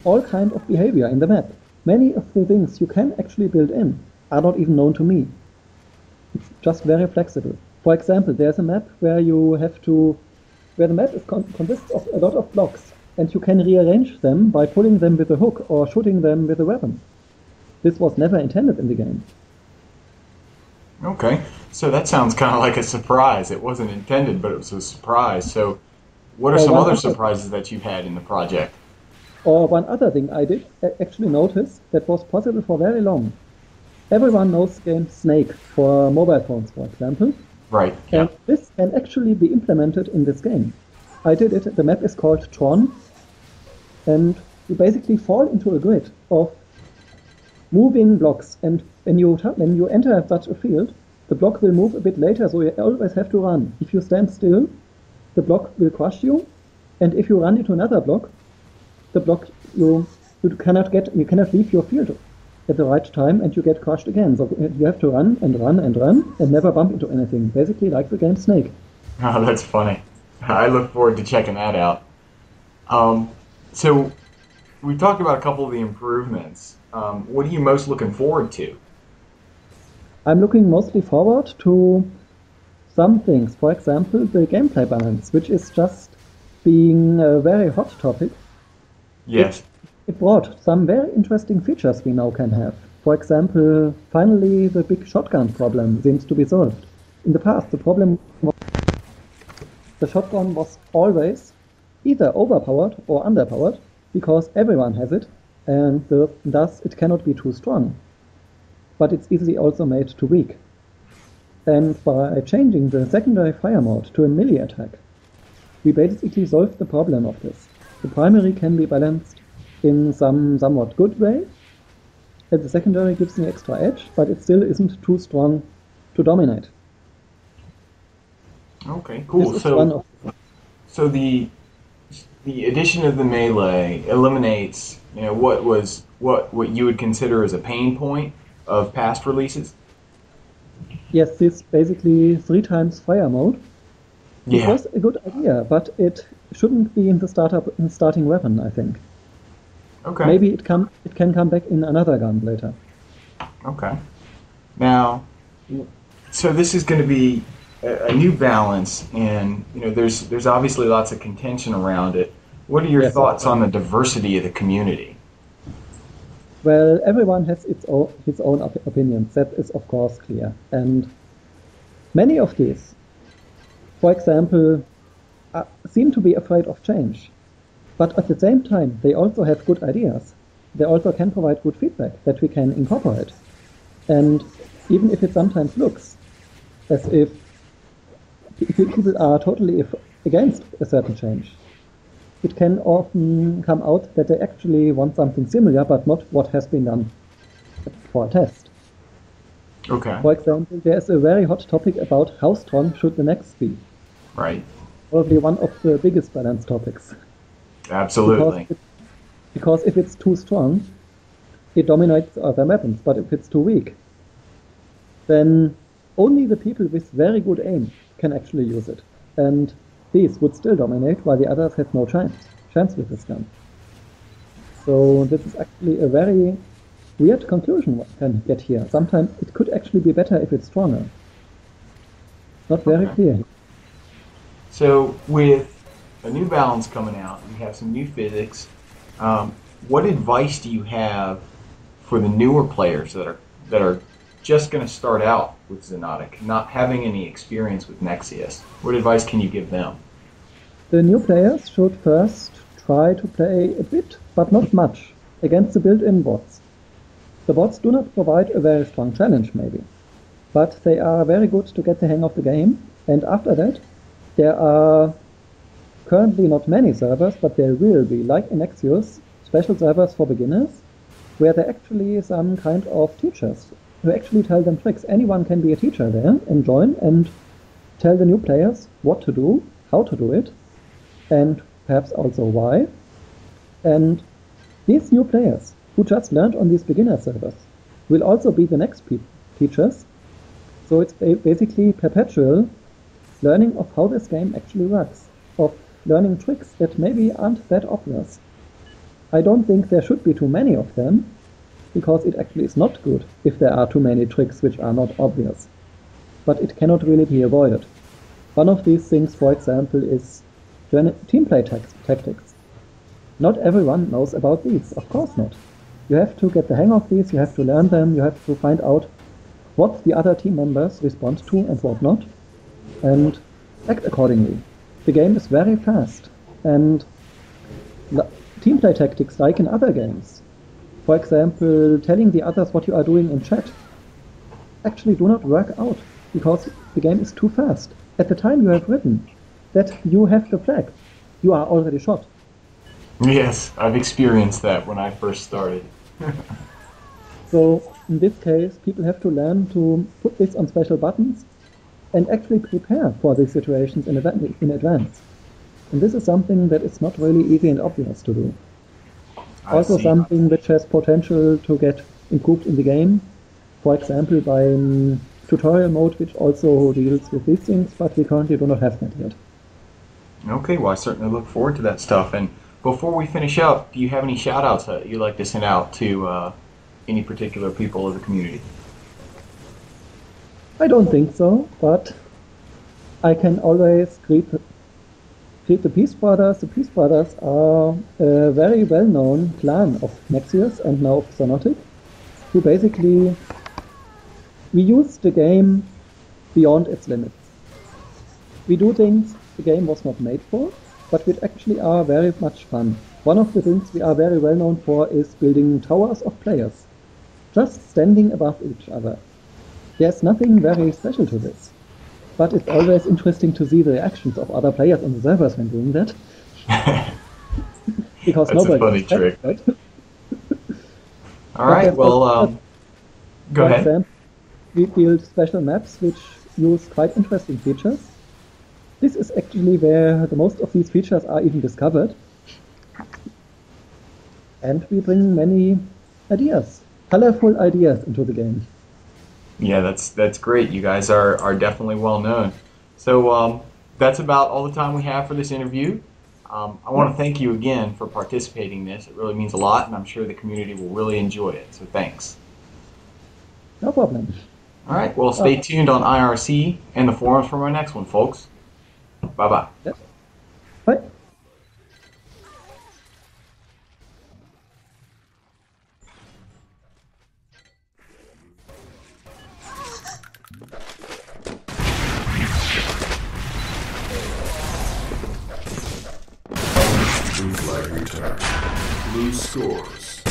all kind of behavior in the map. Many of the things you can actually build in are not even known to me. It's just very flexible. For example, there's a map where where the map consists of a lot of blocks, and you can rearrange them by pulling them with a hook or shooting them with a weapon. This was never intended in the game. Okay, so that sounds kind of like a surprise. It wasn't intended, but it was a surprise. So, what are Or some one other other, surprises that you've had in the project? or one other thing I did actually notice that was possible for very long. Everyone knows the game Snake for mobile phones, for example, Right. and Yeah. this can actually be implemented in this game. I did it. The map is called Tron, and you basically fall into a grid of moving blocks. And when you enter such a field, the block will move a bit later, so you always have to run. If you stand still, the block will crush you, and if you run into another block, the block you cannot leave your field at the right time, and you get crushed again. So you have to run and run and run and never bump into anything. Basically, like the game Snake. Oh, that's funny. I look forward to checking that out. Um, so, we talked about a couple of the improvements. What are you most looking forward to? I'm looking mostly forward to some things. For example, the gameplay balance, which is just being a very hot topic. It Yes. it brought some very interesting features we now can have. For example, finally the big shotgun problem seems to be solved. In the past, the problem was the shotgun was always either overpowered or underpowered because everyone has it, and thus it cannot be too strong. But it's easily also made too weak. And by changing the secondary fire mode to a melee attack, we basically solved the problem of this. The primary can be balanced in some somewhat good way, and the secondary gives an extra edge, but it still isn't too strong to dominate. Okay, This cool. is one So, of so the addition of the melee eliminates, what you would consider as a pain point of past releases. yes, this basically three times fire mode. It Yeah. was a good idea, but it shouldn't be in the starting weapon, I think. Okay. Maybe it can come back in another gun later. Okay. Now, so this is going to be a new balance, and there's obviously lots of contention around it. What are your Yes, of thoughts course. on the diversity of the community? Well, everyone has his own opinions. That is, of course, clear. And many of these, for example, seem to be afraid of change. But at the same time, they also have good ideas. They also can provide good feedback that we can incorporate. And even if it sometimes looks as if people are totally against a certain change, it can often come out that they actually want something similar, but not what has been done for a test. Okay. For example, there's a very hot topic about how strong should the next be. Right. Probably one of the biggest balance topics. Because Absolutely. because if it's too strong, it dominates other weapons. But if it's too weak, then only the people with very good aim can actually use it. And these would still dominate while the others have no chance with this gun. So this is actually a very weird conclusion one can get here. Sometimes it could actually be better if it's stronger. Not very Okay. clear. So with a new balance coming out, we have some new physics. Um, what advice do you have for the newer players that are just going to start out with Xonotic, not having any experience with Nexius? What advice can you give them? The new players should first try to play a bit, but not much, against the built-in bots. The bots do not provide a very strong challenge, maybe, but they are very good to get the hang of the game, and after that, there are currently not many servers, but there will be, like in Nexius, special servers for beginners, where there are actually some kind of teachers who actually tell them tricks. Anyone can be a teacher there and join and tell the new players what to do, how to do it, and perhaps also why. And these new players who just learned on these beginner servers will also be the next teachers. So it's basically perpetual learning of how this game actually works, of learning tricks that maybe aren't that obvious. I don't think there should be too many of them, because it actually is not good if there are too many tricks which are not obvious. But it cannot really be avoided. One of these things, for example, is team play tactics. Not everyone knows about these, of course not. You have to get the hang of these, you have to learn them, you have to find out what the other team members respond to and what not, and act accordingly. The game is very fast, and team play tactics, like in other games, for example, telling the others what you are doing in chat, actually do not work out, because the game is too fast. At the time you have written that you have the flag, you are already shot. Yes, I've experienced that when I first started. So in this case, people have to learn to put this on special buttons and actually prepare for these situations in advance. And this is something that is not really easy and obvious to do. Also something which has potential to get improved in the game, for example by tutorial mode, which also deals with these things, but we currently do not have that yet. Okay, well I certainly look forward to that stuff. And before we finish up, do you have any shout outs that you'd like to send out to any particular people of the community? I don't think so, but I can always greet the Peace Brothers. The Peace Brothers are a very well-known clan of Nexius and now of Xonotic, who basically, we use the game beyond its limits. We do things the game was not made for, but which actually are very much fun. One of the things we are very well known for is building towers of players, just standing above each other. There's nothing very special to this, but it's always interesting to see the reactions of other players on the servers when doing that. Because that's nobody a funny trick. That. All right, well, go ahead. For example, we build special maps which use quite interesting features. This is actually where the most of these features are even discovered. And we bring many ideas, colorful ideas into the game. Yeah, that's great. You guys are definitely well known. So that's about all the time we have for this interview. I want to thank you again for participating in this. It really means a lot, and I'm sure the community will really enjoy it. So thanks. No problem. All right, well, stay tuned on IRC and the forums for my next one, folks. Bye-bye. Yep. Bye. Blue flag returned. Blue scores.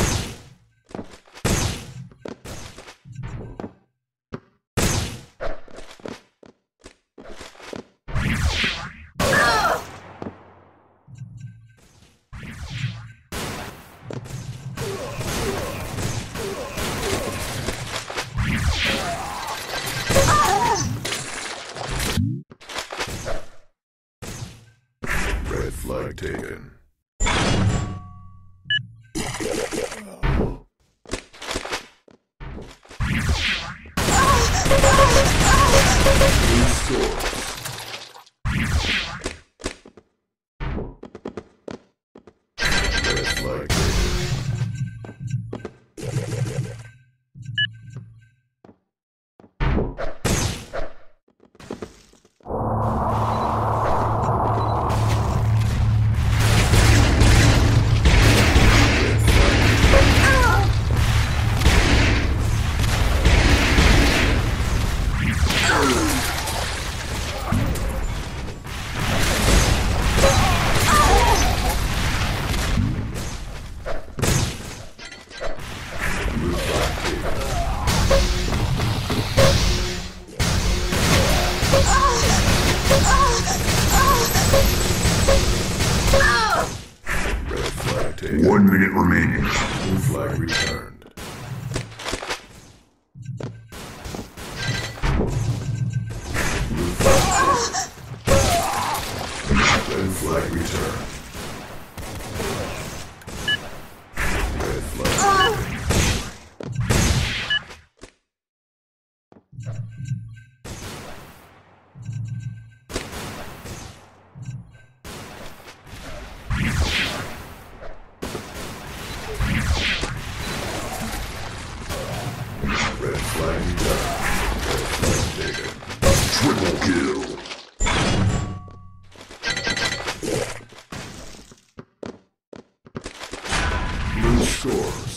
Red flag taken. Blue scores. Red flag taken. Red flag taken. 1 minute remaining. Blue flag returned. Blue flag taken. Red flag returned. Red flag taken. scores.